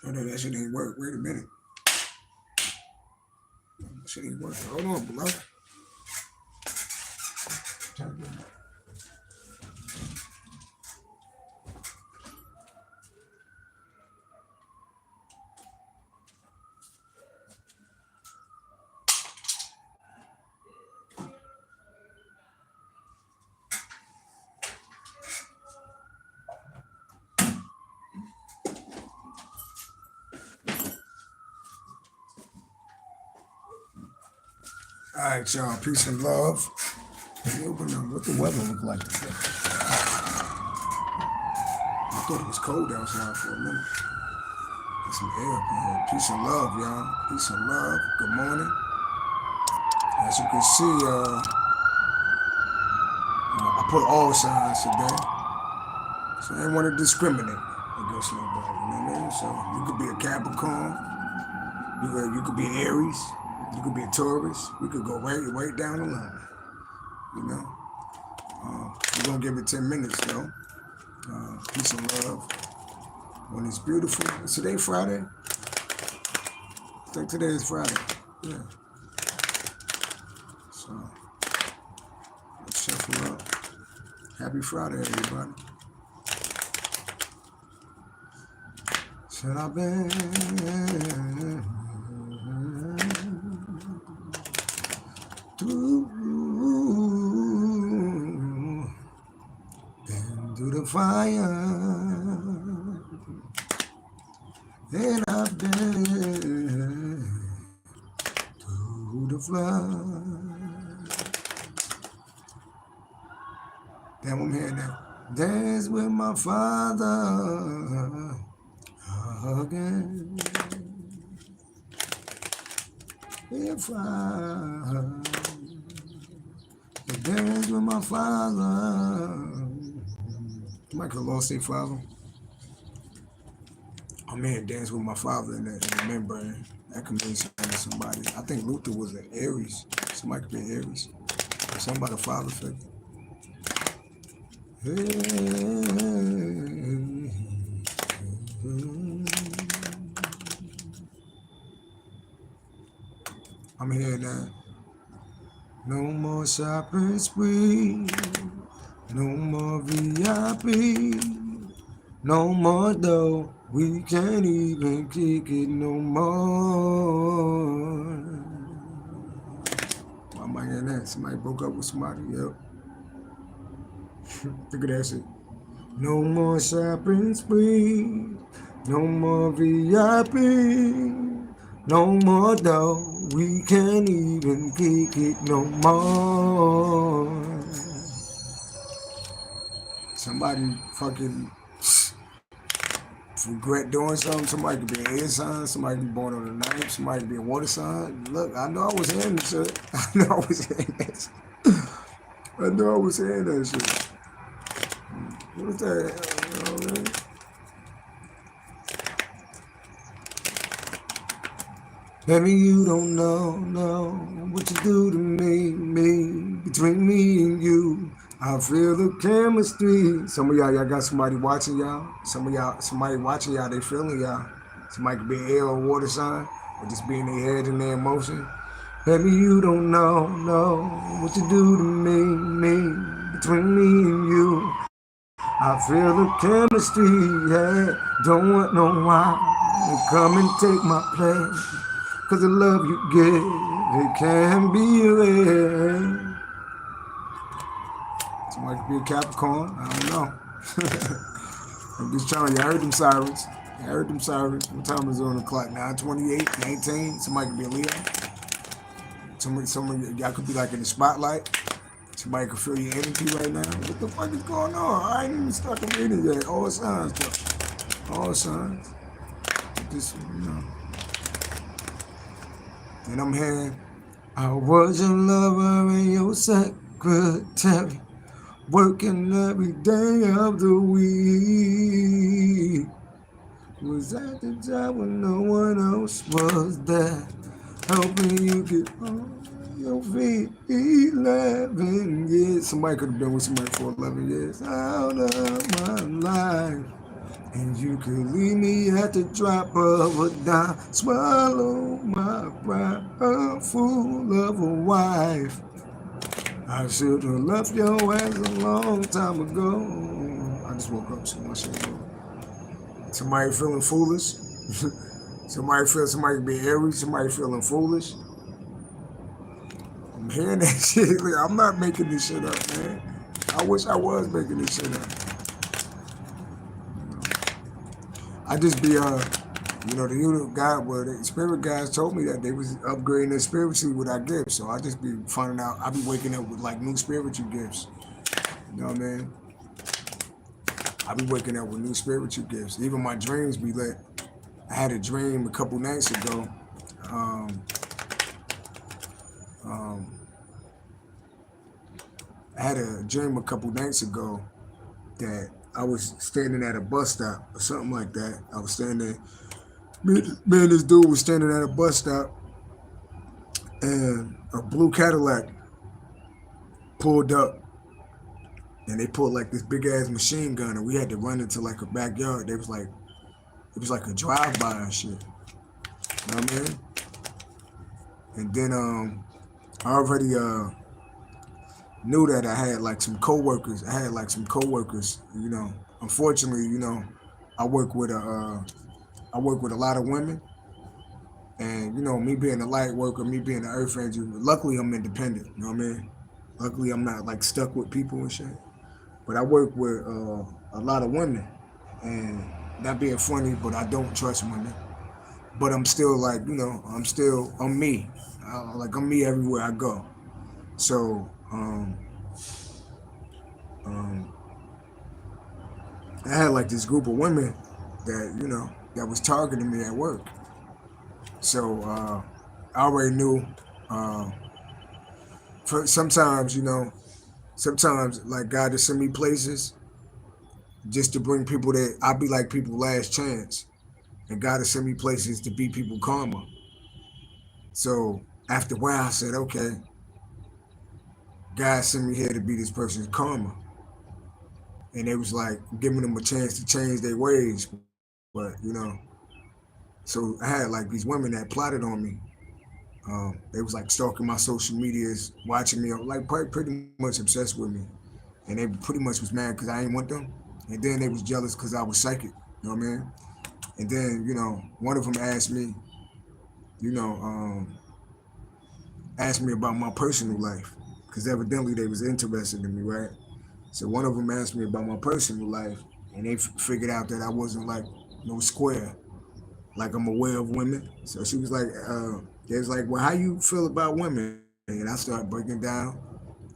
Oh no, that shit ain't work. Wait a minute. That shit ain't working. Hold on, beloved. All right, y'all. Peace and love. What the weather look like today? I thought it was cold outside for a minute. There's some air up in here. Peace and love, y'all. Peace and love. Good morning. As you can see, I put all signs today. So I didn't want to discriminate against nobody. You know what I mean? So you could be a Capricorn. You could be Aries. You could be a Taurus. We could go right down the line. You know? We're going to give it 10 minutes, though. Peace and love. When it's beautiful. Is today Friday? I think today is Friday. Yeah. So, let's shuffle up. Happy Friday, everybody. Said I've been through the fire, and I've been through the flood. Damn, I'm here now. Dance with my father again. If I dance with my father. Michael lost their father. I'm here dance with my father in the membrane. That could mean something to somebody. I think Luther was an Aries. Somebody could be an Aries. Or somebody father figure. I'm here now. No more shopping spree. No more VIP. No more dough. We can't even kick it no more. Why am I hearing that? Somebody broke up with somebody. Yep. Look at that shit. No more shopping spree. No more VIP. No more dough. We can't even kick it no more. Somebody fucking regret doing something. Somebody could be an air sign. Somebody could be born on the 9th. Somebody could be a water sign. Look, I know I was hearing this shit. I know I was hearing that shit. What is that? Baby, you don't know what you do to me, between me and you. I feel the chemistry. Some of y'all got somebody watching y'all. Somebody watching y'all, they feeling y'all. Somebody could be an air or water sign, or just be in their head and their emotion. Baby, you don't know what you do to me, between me and you. I feel the chemistry, yeah. Don't want no why. Come and take my place. Cause the love you give, it can be rare. Somebody could be a Capricorn, I don't know. I'm just telling you, I heard them sirens. What time is it on the clock? 9:28, 19. Somebody could be a Leo. Somebody, y'all could be like in the spotlight. Somebody could feel your energy right now. What the fuck is going on? I ain't even started reading yet. All signs, though. All signs. Just, you know. And I'm hearing, I was your lover and your secretary, working every day of the week. Was at the job when no one else was there, helping you get on your feet. 11 years. Somebody could have been with somebody for 11 years. Out of my life. And you could leave me at the drop of a dime. Swallow my pride, a fool of a wife. I should have left your ass a long time ago. I just woke up to my shit. Somebody feeling foolish. somebody being airy. Somebody feeling foolish. I'm hearing that shit. Like, I'm not making this shit up, man. I wish I was making this shit up. I just be the unit God, well, the spirit guys told me that they was upgrading their spiritually with our gifts. So I just be finding out. I be waking up with like new spiritual gifts. You know what I mean? I be waking up with new spiritual gifts. Even my dreams be lit. I had a dream a couple nights ago. I had a dream a couple nights ago that I was standing at a bus stop or something like that. I was standing, me and this dude was standing at a bus stop, and a blue Cadillac pulled up, and they pulled like this big ass machine gun, and we had to run into like a backyard. It was like a drive by and shit. You know what I mean? And then I already knew that I had like some coworkers. You know. Unfortunately, you know, I work with a lot of women, and you know, me being a light worker, me being an earth ranger. Luckily, I'm independent. You know what I mean? Luckily, I'm not like stuck with people and shit. But I work with a lot of women, and not being funny, but I don't trust women. But I'm still like, you know, I'm me. I'm me everywhere I go. So I had like this group of women that, you know, that was targeting me at work. So I already knew. Uh, sometimes, you know, sometimes like God to send me places just to bring people that I be like people last chance, and God to send me places to be people karma. So after a while, I said, okay, God sent me here to be this person's karma, and it was like giving them a chance to change their ways. But you know, so I had like these women that plotted on me. They was like stalking my social medias, watching me, like pretty much obsessed with me, and they pretty much was mad because I ain't want them, and then they was jealous because I was psychic. You know what I mean? And then you know, one of them asked me, you know, asked me about my personal life because evidently they was interested in me, right? So one of them asked me about my personal life, and they figured out that I wasn't like no square, like I'm aware of women. So she was like, they was like, well, how you feel about women? And I started breaking down,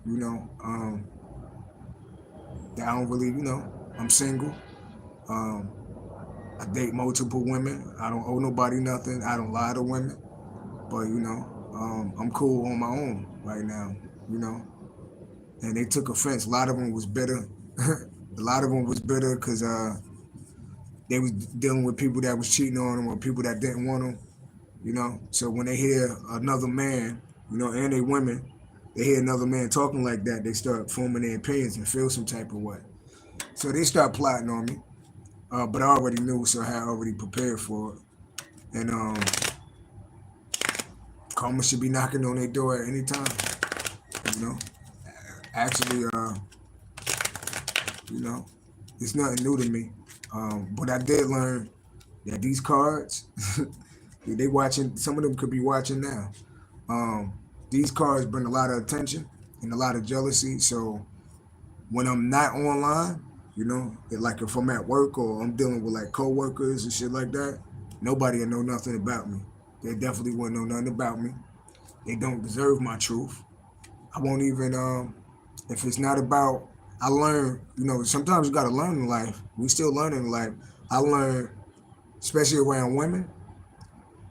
you know, that I don't really, you know, I'm single. Um, I date multiple women. I don't owe nobody nothing. I don't lie to women. But you know, I'm cool on my own right now. You know, and they took offense. A lot of them was bitter. A lot of them was bitter because they was dealing with people that was cheating on them or people that didn't want them. You know, so when they hear another man, you know, and they women, they hear another man talking like that, they start forming their opinions and feel some type of way. So they start plotting on me. But I already knew, so I had already prepared for it. And karma should be knocking on their door at any time. You know, actually, you know, it's nothing new to me. But I did learn that these cards, they watching. Some of them could be watching now. Um, these cards bring a lot of attention and a lot of jealousy. So when I'm not online, you know, like if I'm at work or I'm dealing with like coworkers and shit like that, nobody will know nothing about me. They definitely won't know nothing about me. They don't deserve my truth. I won't even if it's not about I learn, you know, sometimes you gotta learn in life. We still learning in life. I learn, especially around women,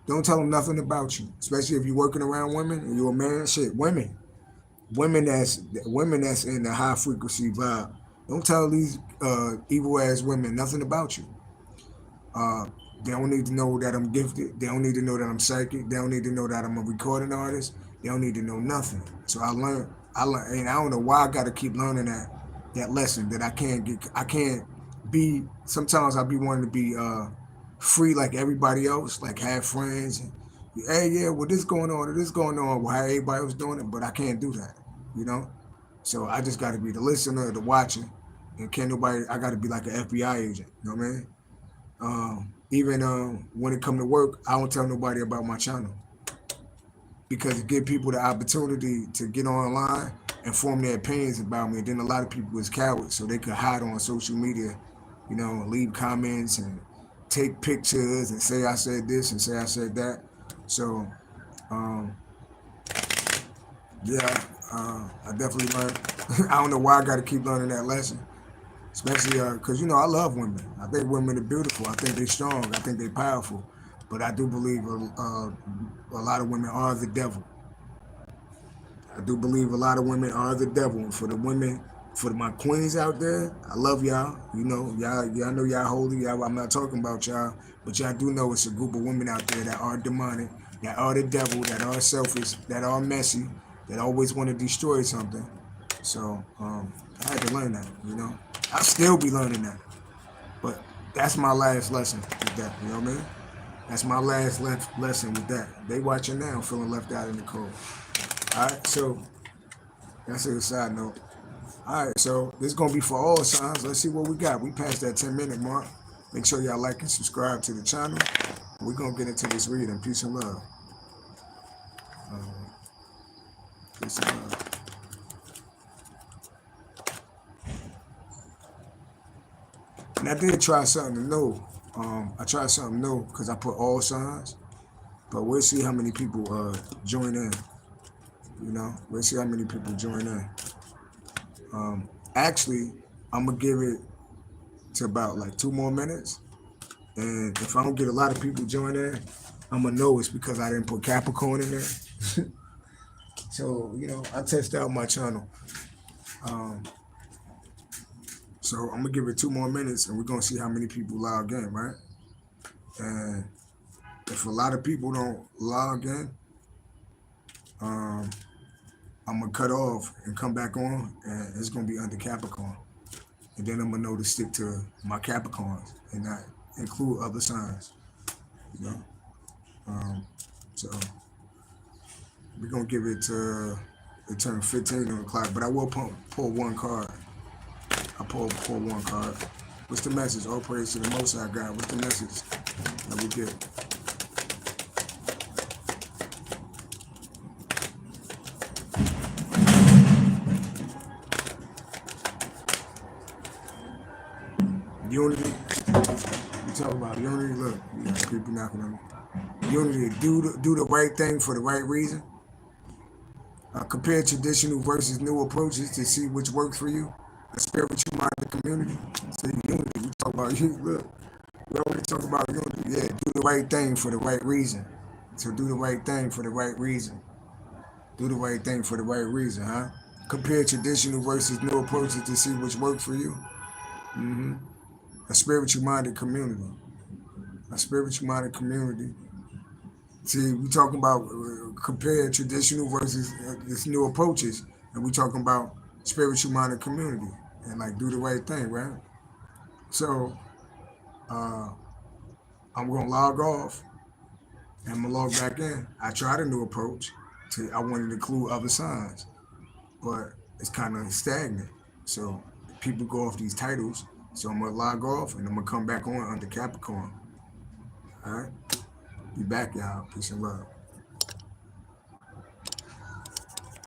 don't tell them nothing about you. Especially if you're working around women and you're a man, shit, women that's in the high frequency vibe. Don't tell these evil ass women nothing about you. Uh, they don't need to know that I'm gifted. They don't need to know that I'm psychic. They don't need to know that I'm a recording artist. They don't need to know nothing. So I learned, and I don't know why I got to keep learning that lesson that I can't sometimes I be wanting to be free like everybody else, like have friends and hey yeah, well this going on or this going on, well how everybody else doing it, but I can't do that, you know. So I just got to be the listener, the watcher, and can't nobody. I got to be like an FBI agent, you know what I mean? Even when it come to work, I don't tell nobody about my channel because it give people the opportunity to get online and form their opinions about me. And then a lot of people is cowards, so they could hide on social media, you know, leave comments and take pictures and say I said this and say I said that. So, um, yeah, I definitely learned. I don't know why I got to keep learning that lesson, especially because you know I love women. I think women are beautiful. I think they're strong. I think they're powerful. But I do believe a lot of women are the devil. I do believe a lot of women are the devil. And for the women, for my queens out there, I love y'all. You know, y'all know y'all holy. Y'all, I'm not talking about y'all, but y'all do know it's a group of women out there that are demonic, that are the devil, that are selfish, that are messy, that always want to destroy something. So I had to learn that. You know, I still be learning that. But that's my last lesson with that. You know what I mean? That's my last lesson with that. They watching now, feeling left out in the cold. All right, so that's a side note. All right, so this is gonna be for all signs. Let's see what we got. We passed that 10-minute mark. Make sure y'all like and subscribe to the channel. We're gonna get into this reading. Peace and love. Peace and love. And I did try something new. I tried something new because I put all signs, but we'll see how many people join in. You know, we'll see how many people join in. Actually, I'm gonna give it to about like 2 more minutes, and if I don't get a lot of people join in, I'm gonna know it's because I didn't put Capricorn in there. So you know, I test out my channel. Um, so I'm gonna give it 2 more minutes, and we're gonna see how many people log in, right? And if a lot of people don't log in, um, I'm gonna cut off and come back on, and it's gonna be under Capricorn. And then I'm gonna know to stick to my Capricorns and not include other signs. You know, so we're gonna give it it turned 15 on the clock, but I will pull one card. I pull one card. What's the message? All praise to the Most High God. What's the message that we get? Unity. We talk about unity. Look, you got people knocking on me. Unity. Do the right thing for the right reason. Compare traditional versus new approaches to see which works for you. A spiritual-minded community. So unity. We talk about unity. Look, we already talk about unity. Yeah, do the right thing for the right reason. So do the right thing for the right reason. Do the right thing for the right reason, huh? Compare traditional versus new approaches to see which works for you. Mm-hmm. A spiritual-minded community. A spiritual-minded community. See, we talking about compare traditional versus this new approaches, and we talking about spiritual-minded community and like do the right thing, right? So uh, I'm gonna log off and I'm gonna log back in. I tried a new approach. I wanted to include other signs, but it's kind of stagnant. So people go off these titles. So I'm gonna log off and I'm gonna come back on under Capricorn. All right, be back, y'all. Peace and love.